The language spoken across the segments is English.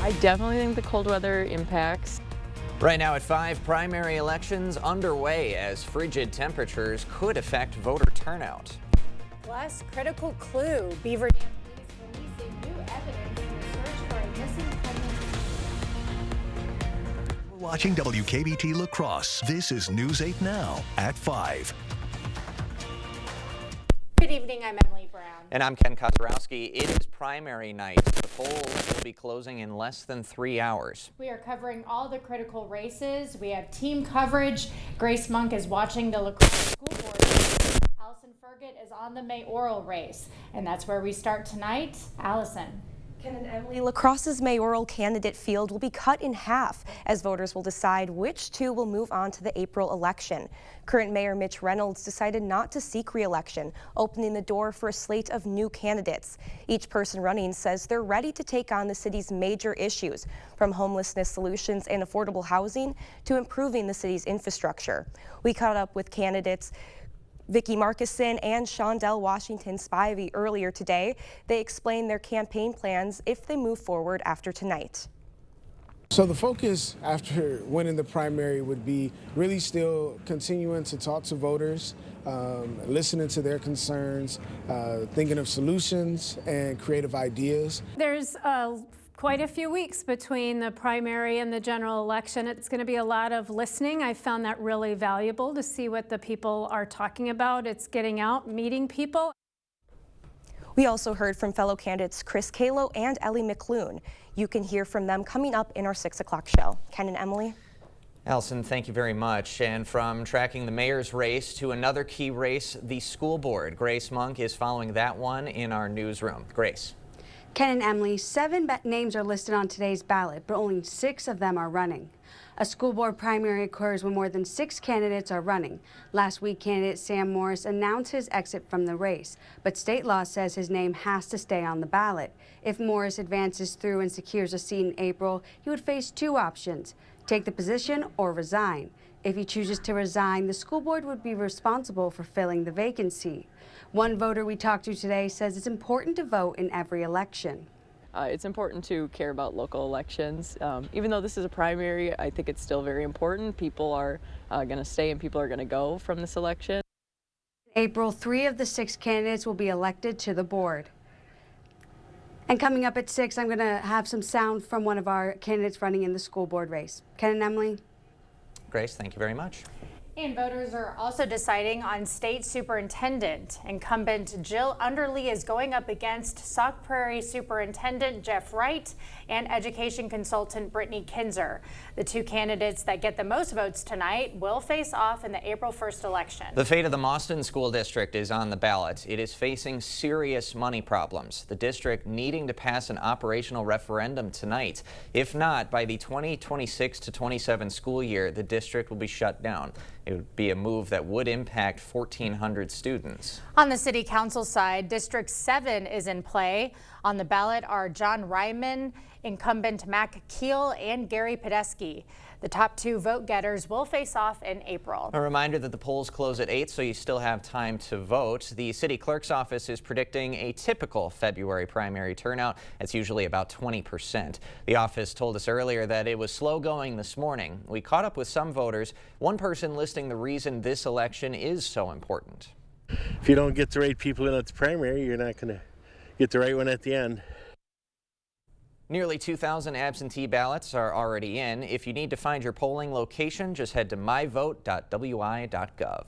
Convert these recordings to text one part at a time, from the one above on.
I definitely think the cold weather impacts. Right now at 5, primary elections underway as frigid temperatures could affect voter turnout. Plus, critical clue. Beaver Dam police releasing new evidence in the search for a missing pregnant. We're watching WKBT La Crosse. This is News 8 Now at 5. Good evening, I'm Emily Brown. And I'm Ken Kozorowski. It is primary night. The polls will be closing in less than 3 hours. We are covering all the critical races. We have team coverage. Grace Monk is watching the La Crosse School Board race. Allison Ferget is on the mayoral race. And that's where we start tonight. Allison. Ken and Emily, La Crosse's mayoral candidate field will be cut in half as voters will decide which two will move on to the April election. Current Mayor Mitch Reynolds decided not to seek re-election, opening the door for a slate of new candidates. Each person running says they're ready to take on the city's major issues, from homelessness solutions and affordable housing to improving the city's infrastructure. We caught up with candidates Vicki Markison and Shondell Washington Spivey earlier today. They explained their campaign plans if they move forward after tonight. So the focus after winning the primary would be really still continuing to talk to voters, listening to their concerns, thinking of solutions and creative ideas. There's quite a few weeks between the primary and the general election. It's going to be a lot of listening. I found that really valuable to see what the people are talking about. It's getting out, meeting people. We also heard from fellow candidates Chris Kalo and Ellie McClune. You can hear from them coming up in our 6 o'clock show. Ken and Emily. Allison, thank you very much. And from tracking the mayor's race to another key race, the school board. Grace Monk is following that one in our newsroom. Grace. Ken and Emily, 7 names are listed on today's ballot, but only 6 of them are running. A school board primary occurs when more than 6 candidates are running. Last week, candidate Sam Morris announced his exit from the race, but state law says his name has to stay on the ballot. If Morris advances through and secures a seat in April, he would face 2 options: take the position or resign. If he chooses to resign, the school board would be responsible for filling the vacancy. One voter we talked to today says it's important to vote in every election. It's important to care about local elections. Even though this is a primary, I think it's still very important. People are going to stay and people are going to go from this election. In April, 3 of the 6 candidates will be elected to the board. And coming up at 6, I'm going to have some sound from one of our candidates running in the school board race. Ken and Emily. Grace, thank you very much. And voters are also deciding on state superintendent. Incumbent Jill Underly is going up against Sauk Prairie Superintendent Jeff Wright and education consultant Brittany Kinzer. The 2 candidates that get the most votes tonight will face off in the April 1st election. The fate of the Mauston School District is on the ballot. It is facing serious money problems. The district needing to pass an operational referendum tonight. If not, by the 2026 to 27 school year, the district will be shut down. It would be a move that would impact 1,400 students. On the city council side, District 7 is in play. On the ballot are John Ryman, incumbent Mac Keel, and Gary Podesky. The top 2 vote getters will face off in April. A reminder that the polls close at 8, so you still have time to vote. The city clerk's office is predicting a typical February primary turnout. It's usually about 20%. The office told us earlier that it was slow going this morning. We caught up with some voters, one person listing the reason this election is so important. If you don't get the right people in at the primary, you're not going to get the right one at the end. Nearly 2,000 absentee ballots are already in. If you need to find your polling location, just head to myvote.wi.gov.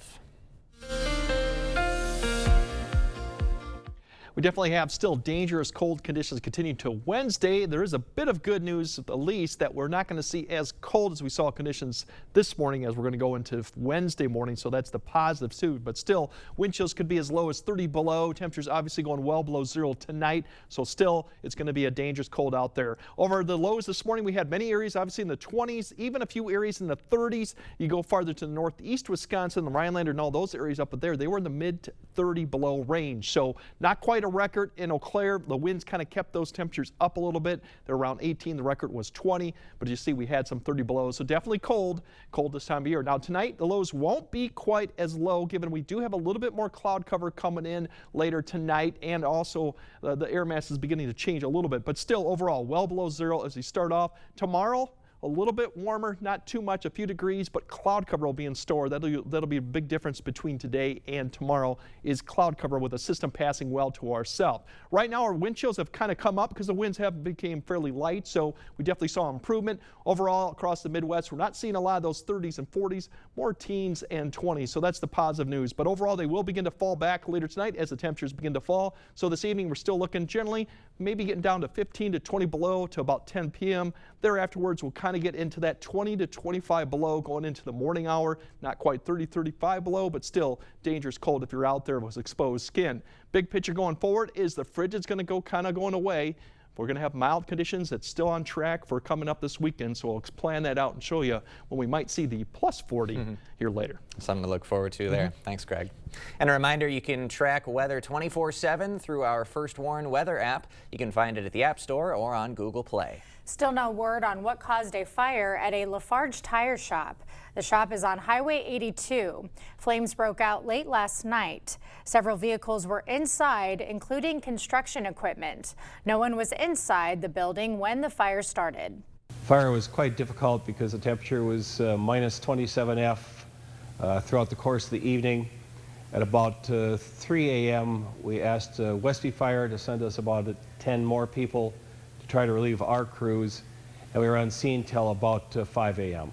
We definitely have still dangerous cold conditions continue to Wednesday. There is a bit of good news, at least, that we're not going to see as cold as we saw conditions this morning as we're going to go into Wednesday morning. So that's the positive too. But still, wind chills could be as low as 30 below. Temperatures obviously going well below 0 tonight. So still, it's going to be a dangerous cold out there. Over the lows this morning, we had many areas obviously in the 20s, even a few areas in the 30s. You go farther to the northeast Wisconsin, the Rhinelander, and all those areas up there, they were in the mid 30 below range. So not quite quite a record in Eau Claire. The winds kind of kept those temperatures up a little bit. They're around 18. The record was 20, but you see we had some 30 below, so definitely cold this time of year. Now tonight, the lows won't be quite as low, given we do have a little bit more cloud cover coming in later tonight, and also the air mass is beginning to change a little bit, but still overall well below zero as we start off. Tomorrow, a little bit warmer, not too much, a few degrees, but cloud cover will be in store. That'll be a big difference between today and tomorrow, is cloud cover with a system passing well to our south. Right now, our wind chills have kind of come up because the winds have become fairly light, so we definitely saw improvement. Overall, across the Midwest, we're not seeing a lot of those 30s and 40s, more teens and 20s, so that's the positive news. But overall, they will begin to fall back later tonight as the temperatures begin to fall. So this evening, we're still looking generally maybe getting down to 15 to 20 below to about 10 p.m. There afterwards, we'll kind of get into that 20 to 25 below going into the morning hour. Not quite 30, 35 below, but still dangerous cold if you're out there with exposed skin. Big picture going forward is the frigid's going to go kind of going away. We're going to have mild conditions that's still on track for coming up this weekend, so we'll plan that out and show you when we might see the plus 40 here later. Something to look forward to there. Thanks, Greg. And a reminder, you can track weather 24/7 through our First Warn weather app. You can find it at the App Store or on Google Play. Still no word on what caused a fire at a Lafarge tire shop. The shop is on Highway 82. Flames broke out late last night. Several vehicles were inside, including construction equipment. No one was inside the building when the fire started. Fire was quite difficult because the temperature was minus 27 F throughout the course of the evening. At about 3 a.m., we asked Westby Fire to send us about 10 more people to try to relieve our crews, and we were on scene till about 5 a.m.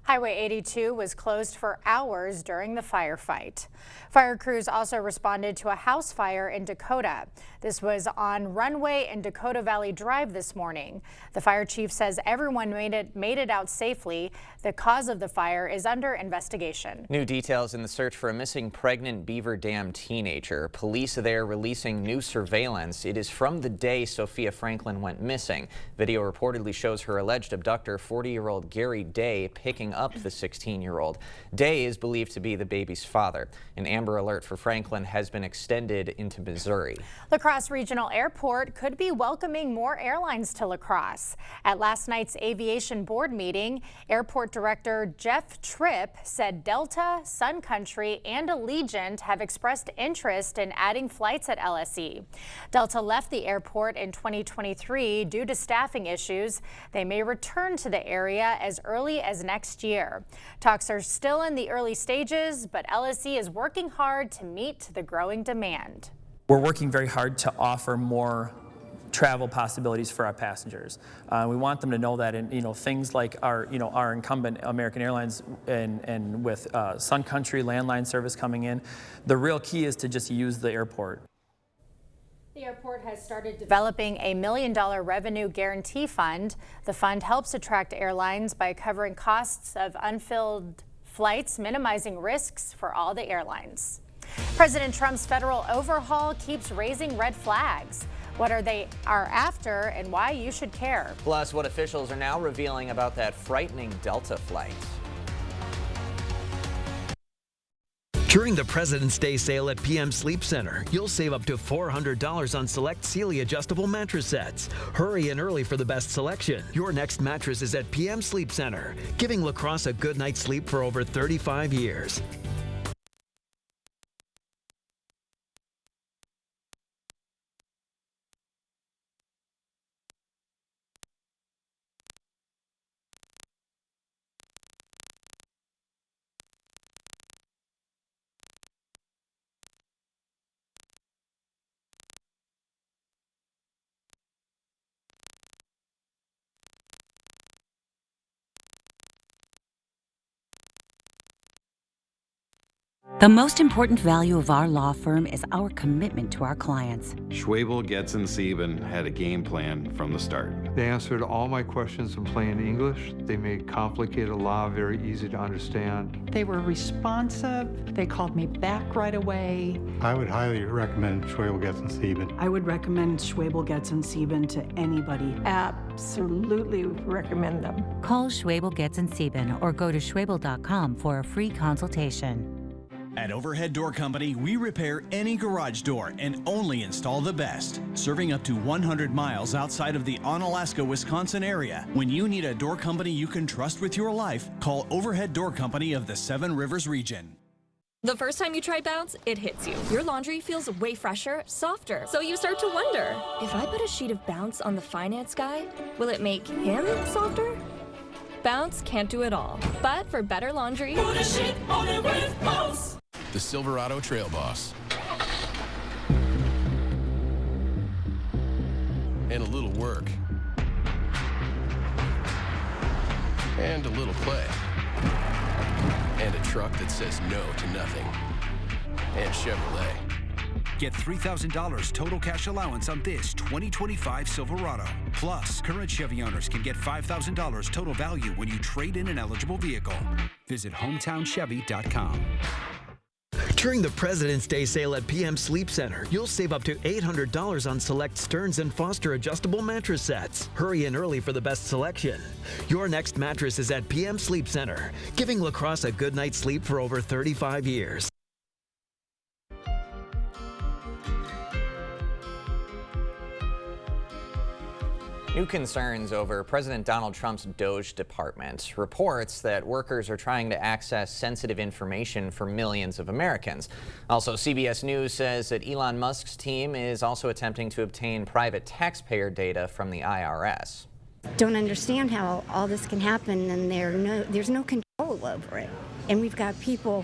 Highway 82 was closed for hours during the firefight. Fire crews also responded to a house fire in Dakota. This was on Runway and Dakota Valley Drive this morning. The fire chief says everyone made it out safely. The cause of the fire is under investigation. New details in the search for a missing pregnant Beaver Dam teenager. Police there releasing new surveillance. It is from the day Sophia Franklin went missing. Video reportedly shows her alleged abductor, 40-year-old Gary Day, picking up the 16-year-old. Day is believed to be the baby's father. An Amber Alert for Franklin has been extended into Missouri. La Crosse Regional Airport could be welcoming more airlines to La Crosse. At last night's aviation board meeting, Airport Director Jeff Tripp said Delta, Sun Country, and Allegiant have expressed interest in adding flights at LSE. Delta left the airport in 2023 due to staffing issues. They may return to the area as early as next year. Talks are still in the early stages, but LSE is working hard to meet the growing demand. We're working very hard to offer more travel possibilities for our passengers. We want them to know that, and things like our incumbent American Airlines and with Sun Country landline service coming in, the real key is to just use the airport. The airport has started developing a $1 million revenue guarantee fund. The fund helps attract airlines by covering costs of unfilled flights, minimizing risks for all the airlines. President Trump's federal overhaul keeps raising red flags. What they are after and why you should care. Plus, what officials are now revealing about that frightening Delta flight. During the President's Day sale at PM Sleep Center, you'll save up to $400 on select Sealy adjustable mattress sets. Hurry in early for the best selection. Your next mattress is at PM Sleep Center, giving La Crosse a good night's sleep for over 35 years. The most important value of our law firm is our commitment to our clients. Schwebel, Getz, and Sieben had a game plan from the start. They answered all my questions in plain English. They made complicated law very easy to understand. They were responsive. They called me back right away. I would highly recommend Schwebel, Getz, and Sieben. I would recommend Schwebel, Getz, and Sieben to anybody. Absolutely recommend them. Call Schwebel, Getz, and Sieben or go to schwebel.com for a free consultation. At Overhead Door Company, we repair any garage door and only install the best. Serving up to 100 miles outside of the Onalaska, Wisconsin area. When you need a door company you can trust with your life, call Overhead Door Company of the Seven Rivers region. The first time you try Bounce, it hits you. Your laundry feels way fresher, softer. So you start to wonder, if I put a sheet of Bounce on the finance guy, will it make him softer? Bounce can't do it all. But for better laundry, put a sheet on it with Bounce. The Silverado Trail Boss. And a little work. And a little play. And a truck that says no to nothing. And Chevrolet. Get $3,000 total cash allowance on this 2025 Silverado. Plus, current Chevy owners can get $5,000 total value when you trade in an eligible vehicle. Visit HometownChevy.com. During the President's Day sale at PM Sleep Center, you'll save up to $800 on select Stearns & Foster adjustable mattress sets. Hurry in early for the best selection. Your next mattress is at PM Sleep Center, giving La Crosse a good night's sleep for over 35 years. New concerns over President Donald Trump's DOJ department. Reports that workers are trying to access sensitive information for millions of Americans. Also, CBS News says that Elon Musk's team is also attempting to obtain private taxpayer data from the IRS. Don't understand how all this can happen, and there's no control over it. And we've got people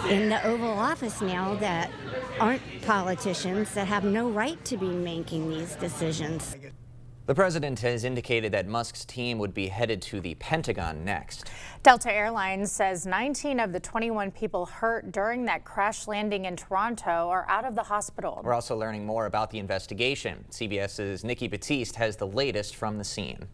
in the Oval Office now that aren't politicians, that have no right to be making these decisions. The president has indicated that Musk's team would be headed to the Pentagon next. Delta Airlines says 19 of the 21 people hurt during that crash landing in Toronto are out of the hospital. We're also learning more about the investigation. CBS's Nikki Batiste has the latest from the scene.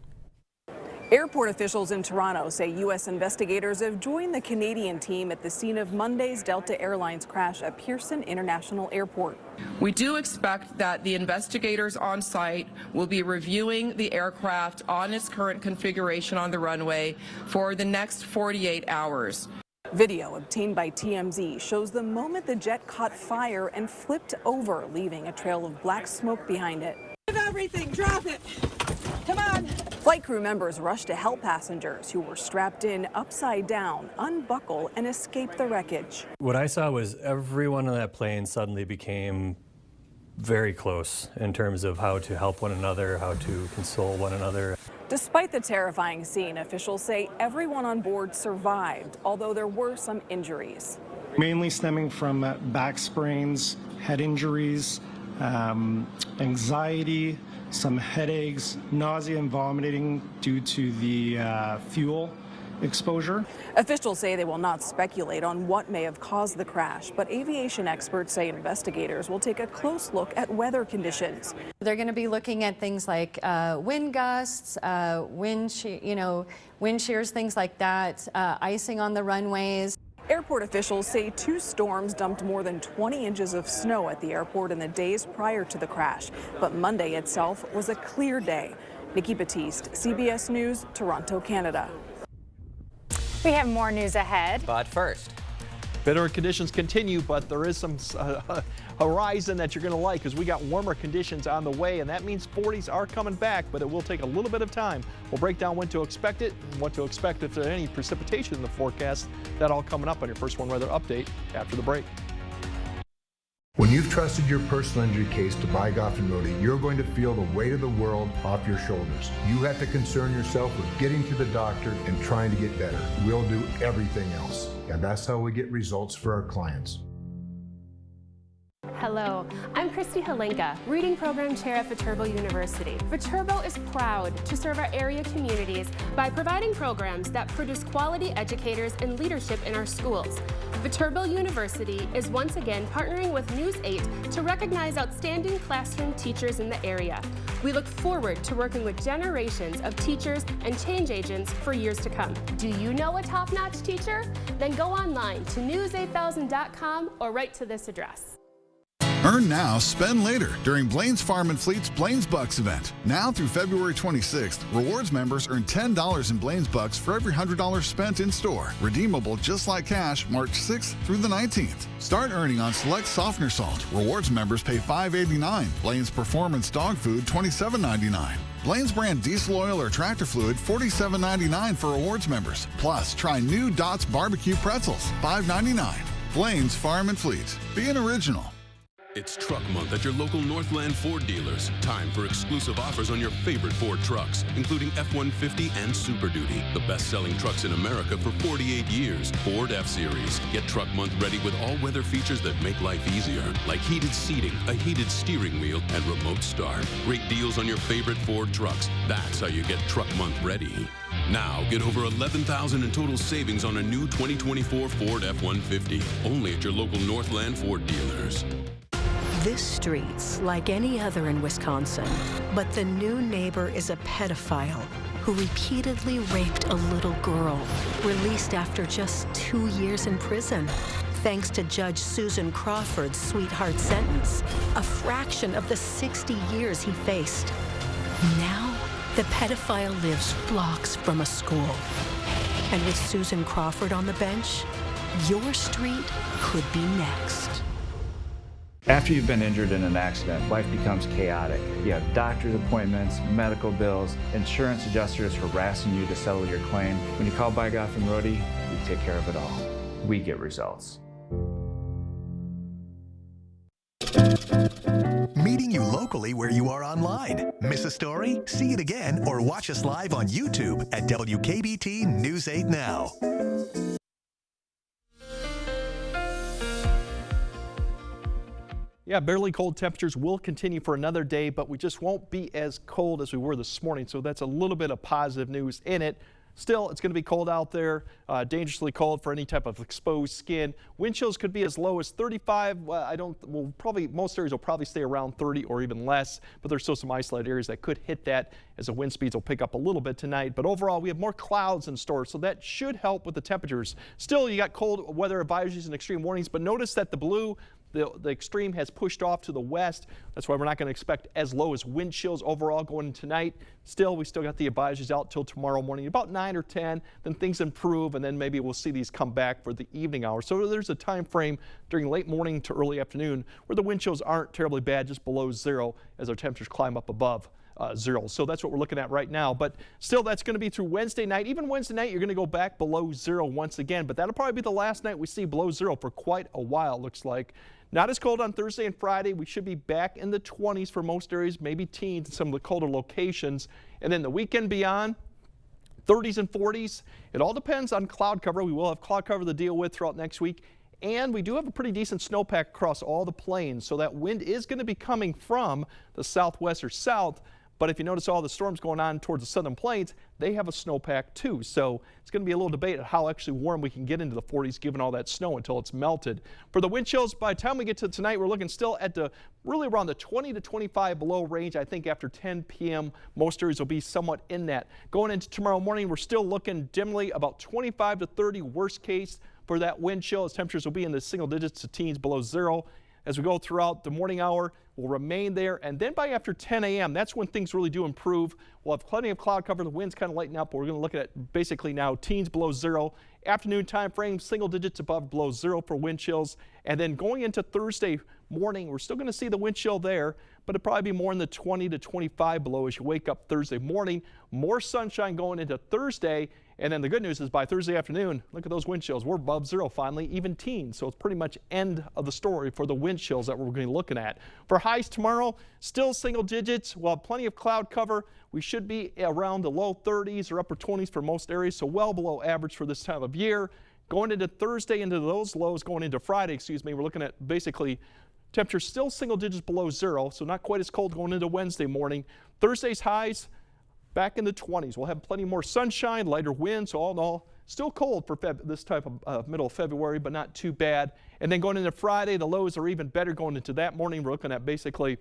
Airport officials in Toronto say U.S. investigators have joined the Canadian team at the scene of Monday's Delta Airlines crash at Pearson International Airport. We do expect that the investigators on site will be reviewing the aircraft on its current configuration on the runway for the next 48 hours. Video obtained by TMZ shows the moment the jet caught fire and flipped over, leaving a trail of black smoke behind it. Everything, drop it. Come on. Flight crew members rushed to help passengers who were strapped in upside down, unbuckle, and escape the wreckage. What I saw was everyone on that plane suddenly became very close in terms of how to help one another, how to console one another. Despite the terrifying scene, officials say everyone on board survived, although there were some injuries. Mainly stemming from back sprains, head injuries, anxiety, some headaches, nausea and vomiting due to the fuel exposure. Officials say they will not speculate on what may have caused the crash, but aviation experts say investigators will take a close look at weather conditions. They're going to be looking at things like wind gusts, wind shears, things like that, icing on the runways. Airport officials say 2 storms dumped more than 20 inches of snow at the airport in the days prior to the crash. But Monday itself was a clear day. Nikki Batiste, CBS News, Toronto, Canada. We have more news ahead. But first, bitter conditions continue, but there is some horizon that you're going to like because we got warmer conditions on the way, and that means 40s are coming back, but it will take a little bit of time. We'll break down when to expect it and what to expect if there's any precipitation in the forecast. That all coming up on your First One Weather Update after the break. When you've trusted your personal injury case to By Goffin Roadie, you're going to feel the weight of the world off your shoulders. You have to concern yourself with getting to the doctor and trying to get better. We'll do everything else. And that's how we get results for our clients. Hello, I'm Christy Halenka, Reading Program Chair at Viterbo University. Viterbo is proud to serve our area communities by providing programs that produce quality educators and leadership in our schools. Viterbo University is once again partnering with News 8 to recognize outstanding classroom teachers in the area. We look forward to working with generations of teachers and change agents for years to come. Do you know a top-notch teacher? Then go online to news8000.com or write to this address. Earn now, spend later during Blaine's Farm and Fleet's Blaine's Bucks event. Now through February 26th, rewards members earn $10 in Blaine's Bucks for every $100 spent in store. Redeemable just like cash March 6th through the 19th. Start earning on select softener salt. Rewards members pay $5.89. Blaine's Performance Dog Food $27.99. Blaine's brand diesel oil or tractor fluid $47.99 for rewards members. Plus, try new Dots barbecue pretzels $5.99. Blaine's Farm and Fleet. Be an original. It's Truck Month at your local Northland Ford dealers. Time for exclusive offers on your favorite Ford trucks, including F-150 and Super Duty, the best-selling trucks in America for 48 years. Ford F-Series. Get Truck Month ready with all-weather features that make life easier, like heated seating, a heated steering wheel, and remote start. Great deals on your favorite Ford trucks. That's how you get Truck Month ready. Now, get over $11,000 in total savings on a new 2024 Ford F-150. Only at your local Northland Ford dealers. This street's like any other in Wisconsin, but the new neighbor is a pedophile who repeatedly raped a little girl, released after just 2 years in prison. Thanks to Judge Susan Crawford's sweetheart sentence, a fraction of the 60 years he faced. Now, the pedophile lives blocks from a school. And with Susan Crawford on the bench, your street could be next. After you've been injured in an accident, life becomes chaotic. You have doctor's appointments, medical bills, insurance adjusters harassing you to settle your claim. When you call By Gotham Roadie, we take care of it all. We get results. Meeting you locally where you are online. Miss a story? See it again or watch us live on YouTube at WKBT News 8 Now. Yeah, barely cold temperatures will continue for another day, but we just won't be as cold as we were this morning. So that's a little bit of positive news in it. Still, it's going to be cold out there, dangerously cold for any type of exposed skin. Wind chills could be as low as 35. Most areas will probably stay around 30 or even less, but there's still some isolated areas that could hit that as the wind speeds will pick up a little bit tonight. But overall, we have more clouds in store, so that should help with the temperatures. Still, you got cold weather advisories and extreme warnings, but notice that the blue, the extreme has pushed off to the west. That's why we're not going to expect as low as wind chills overall going into tonight. Still, we still got the advisories out till tomorrow morning, about 9 or 10. Then things improve, and then maybe we'll see these come back for the evening hours. So there's a time frame during late morning to early afternoon where the wind chills aren't terribly bad, just below zero as our temperatures climb up above zero. So that's what we're looking at right now. But still, that's going to be through Wednesday night. Even Wednesday night, you're going to go back below zero once again. But that'll probably be the last night we see below zero for quite a while, looks like. Not as cold on Thursday and Friday. We should be back in the 20s for most areas, maybe teens in some of the colder locations. And then the weekend beyond, 30s and 40s. It all depends on cloud cover. We will have cloud cover to deal with throughout next week. And we do have a pretty decent snowpack across all the plains. So that wind is going to be coming from the southwest or south. But if you notice all the storms going on towards the southern plains, they have a snowpack too. So it's going to be a little debate on how actually warm we can get into the 40s given all that snow until it's melted. For the wind chills, by the time we get to tonight, we're looking still at the really around the 20 to 25 below range. I think after 10 p.m., most areas will be somewhat in that. Going into tomorrow morning, we're still looking dimly about 25 to 30 worst case for that wind chill, as temperatures will be in the single digits to teens below zero. As we go throughout the morning hour, we'll remain there. And then by after 10 a.m., that's when things really do improve. We'll have plenty of cloud cover. The wind's kind of lighten up, but we're going to look at basically now teens below zero. Afternoon time frame, single digits above below zero for wind chills. And then going into Thursday morning, we're still going to see the wind chill there, but it'll probably be more in the 20 to 25 below as you wake up Thursday morning. More sunshine going into Thursday. And then the good news is by Thursday afternoon, look at those wind chills. We're above zero finally, even teens. So it's pretty much end of the story for the wind chills that we're going to be looking at. For highs tomorrow, still single digits. We'll have plenty of cloud cover. We should be around the low 30s or upper 20s for most areas, so well below average for this time of year. Going into Thursday, into those lows, going into Friday, we're looking at basically temperatures still single digits below zero, so not quite as cold going into Wednesday morning. Thursday's highs back in the 20s. We'll have plenty more sunshine, lighter winds, so all in all, still cold for this type of middle of February, but not too bad. And then going into Friday, the lows are even better going into that morning. We're looking at basically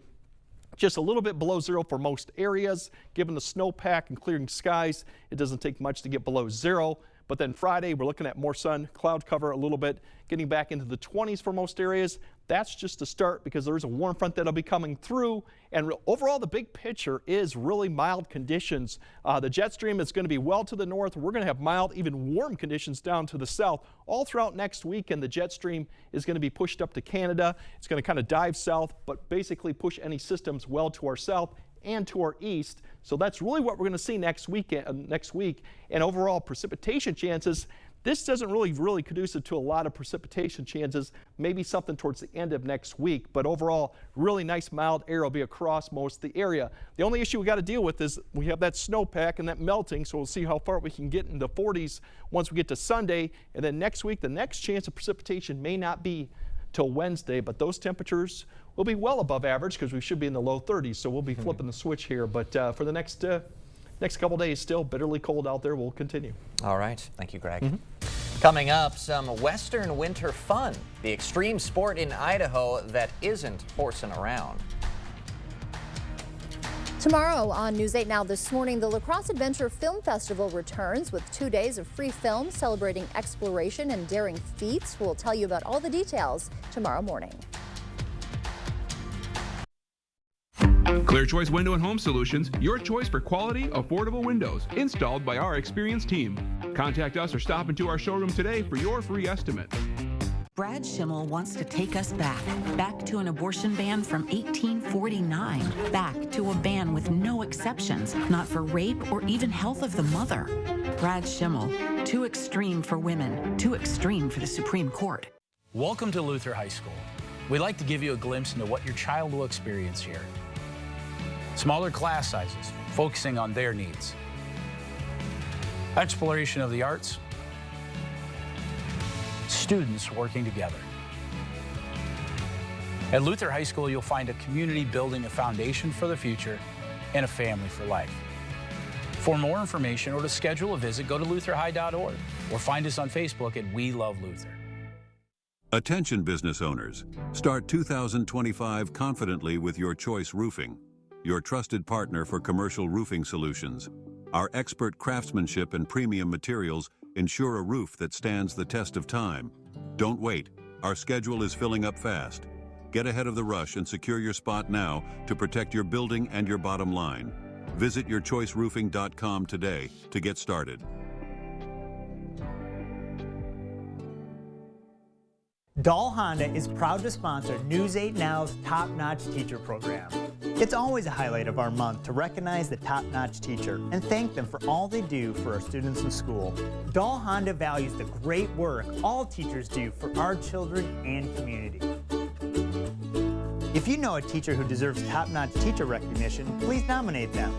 just a little bit below zero for most areas. Given the snowpack and clearing skies, it doesn't take much to get below zero. But then Friday, we're looking at more sun, cloud cover a little bit, getting back into the 20s for most areas. that's just a start because there's a warm front that'll be coming through. And overall, the big picture is really mild conditions. The jet stream is going to be well to the north. We're going to have mild, even warm conditions down to the south all throughout next week. And the jet stream is going to be pushed up to Canada. It's going to kind of dive south, but basically push any systems well to our south and to our east. So that's really what we're going to see next week. And overall precipitation chances, this doesn't really conducive to a lot of precipitation chances, maybe something towards the end of next week. But overall, really nice mild air will be across most of the area. The only issue we got to deal with is we have that snowpack and that melting, so we'll see how far we can get in the 40s once we get to Sunday. And then next week, the next chance of precipitation may not be till Wednesday, but those temperatures will be well above average because we should be in the low 30s, so we'll be flipping the switch here. But for the next couple days, still bitterly cold out there. We'll continue. All right. Thank you, Greg. Coming up, some Western winter fun. The extreme sport in Idaho that isn't horsing around. Tomorrow on News 8 Now this morning, the La Crosse Adventure Film Festival returns with 2 days of free films celebrating exploration and daring feats. We'll tell you about all the details tomorrow morning. Clear Choice Window and Home Solutions, your choice for quality, affordable windows, installed by our experienced team. Contact us or stop into our showroom today for your free estimate. Brad Schimmel wants to take us back to an abortion ban from 1849, back to a ban with no exceptions, not for rape or even health of the mother. Brad Schimmel, too extreme for women, too extreme for the Supreme Court. Welcome to Luther High School. We'd like to give you a glimpse into what your child will experience here. Smaller class sizes, focusing on their needs. Exploration of the arts. Students working together. At Luther High School, you'll find a community building a foundation for the future and a family for life. For more information or to schedule a visit, go to lutherhigh.org or find us on Facebook at We Love Luther. Attention business owners, start 2025 confidently with Your Choice Roofing, your trusted partner for commercial roofing solutions. Our expert craftsmanship and premium materials ensure a roof that stands the test of time. Don't wait. Our schedule is filling up fast. Get ahead of the rush and secure your spot now to protect your building and your bottom line. Visit yourchoiceroofing.com today to get started. Dahl Honda is proud to sponsor News 8 Now's Top-Notch Teacher Program. It's always a highlight of our month to recognize the top-notch teacher and thank them for all they do for our students in school. Dahl Honda values the great work all teachers do for our children and community. If you know a teacher who deserves top-notch teacher recognition, please nominate them.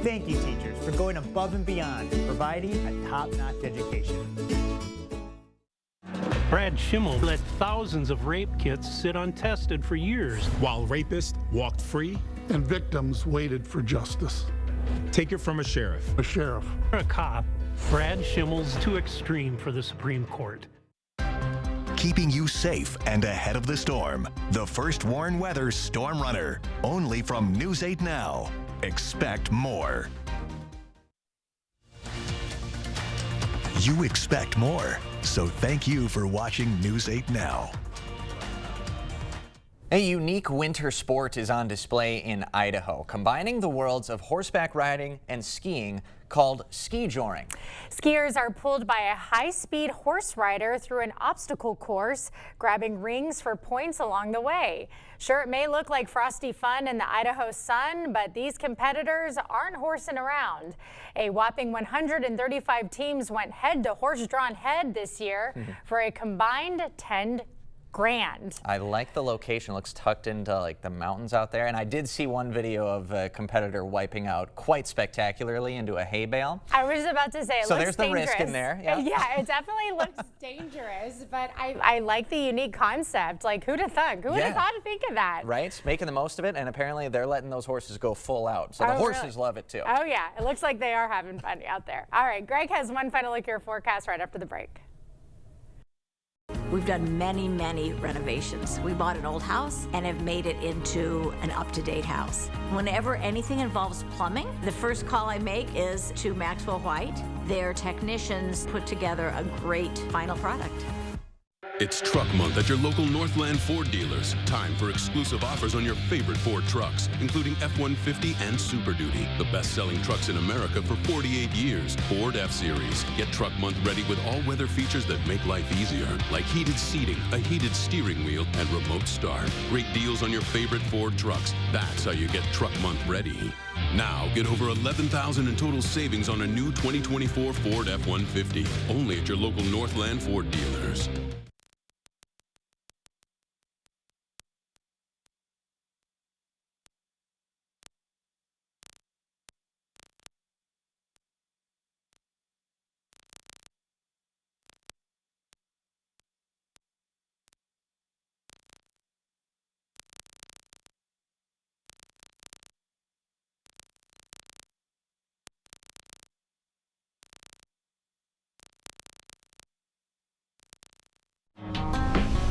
Thank you, teachers, for going above and beyond and providing a top-notch education. Brad Schimmel let thousands of rape kits sit untested for years. While rapists walked free and victims waited for justice. Take it from a sheriff. A sheriff. A cop. Brad Schimmel's too extreme for the Supreme Court. Keeping you safe and ahead of the storm. The first Warn Weather Storm Runner. Only from News 8 Now. Expect more. You expect more. So thank you for watching News 8 Now. A unique winter sport is on display in Idaho, combining the worlds of horseback riding and skiing called ski joring. Skiers are pulled by a high-speed horse rider through an obstacle course, grabbing rings for points along the way. Sure, it may look like frosty fun in the Idaho sun, but these competitors aren't horsing around. A whopping 135 teams went head to horse-drawn head this year for a combined $10 grand. I like the location. It looks tucked into like the mountains out there. And I did see one video of a competitor wiping out quite spectacularly into a hay bale. I was about to say, it so looks dangerous. So there's the risk in there. Yeah, it definitely looks dangerous, but I like the unique concept. Like, who'd have thought? Who would have thought to think of that? Right, making the most of it, and apparently they're letting those horses go full out. So the horses love it too. Oh yeah, it looks like they are having fun out there. All right, Greg has one final look at your forecast right after the break. We've done many, many renovations. We bought an old house and have made it into an up-to-date house. Whenever anything involves plumbing, the first call I make is to Maxwell White. Their technicians put together a great final product. It's Truck Month at your local Northland Ford dealers. Time for exclusive offers on your favorite Ford trucks, including F-150 and Super Duty, the best-selling trucks in America for 48 years. Ford F-Series. Get Truck Month ready with all-weather features that make life easier, like heated seating, a heated steering wheel, and remote start. Great deals on your favorite Ford trucks. That's how you get Truck Month ready. Now, get over $11,000 in total savings on a new 2024 Ford F-150. Only at your local Northland Ford dealers.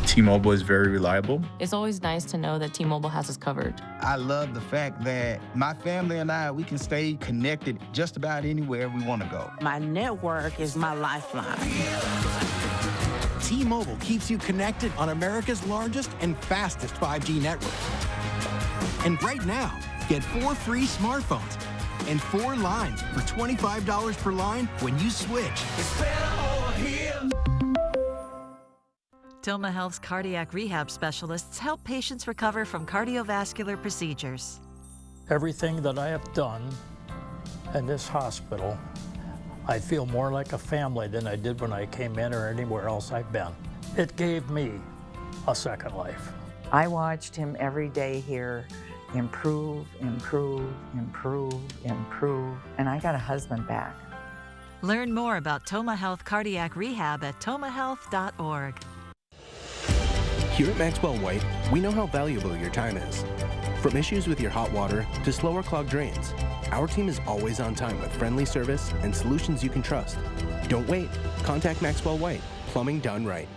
T-Mobile is very reliable. It's always nice to know that T-Mobile has us covered. I love the fact that my family and I, we can stay connected just about anywhere we want to go. My network is my lifeline. T-Mobile keeps you connected on America's largest and fastest 5G network. And right now, get 4 free smartphones and 4 lines for $25 per line when you switch. It's better over here. Toma Health's cardiac rehab specialists help patients recover from cardiovascular procedures. Everything that I have done in this hospital, I feel more like a family than I did when I came in or anywhere else I've been. It gave me a second life. I watched him every day here improve, improve, improve, improve, and I got a husband back. Learn more about Toma Health Cardiac Rehab at tomahealth.org. Here at Maxwell White, we know how valuable your time is. From issues with your hot water to slower clogged drains, our team is always on time with friendly service and solutions you can trust. Don't wait. Contact Maxwell White. Plumbing done right.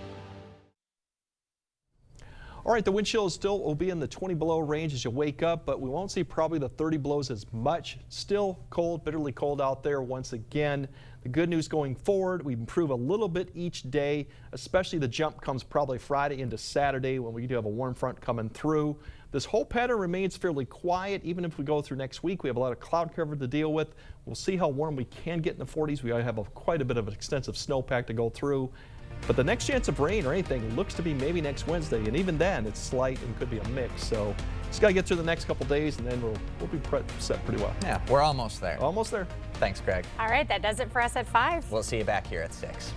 All right, the wind chill still will be in the 20 below range as you wake up, but we won't see probably the 30 belows as much. Still cold, bitterly cold out there once again. The good news going forward, we improve a little bit each day, especially the jump comes probably Friday into Saturday when we do have a warm front coming through. This whole pattern remains fairly quiet. Even if we go through next week, we have a lot of cloud cover to deal with. We'll see how warm we can get in the 40s. We have quite a bit of an extensive snowpack to go through. But the next chance of rain or anything looks to be maybe next Wednesday, and even then it's slight and could be a mix. So just got to get through the next couple days, and then we'll be set pretty well. Yeah, we're almost there. Almost there. Thanks, Greg. All right, that does it for us at 5. We'll see you back here at 6.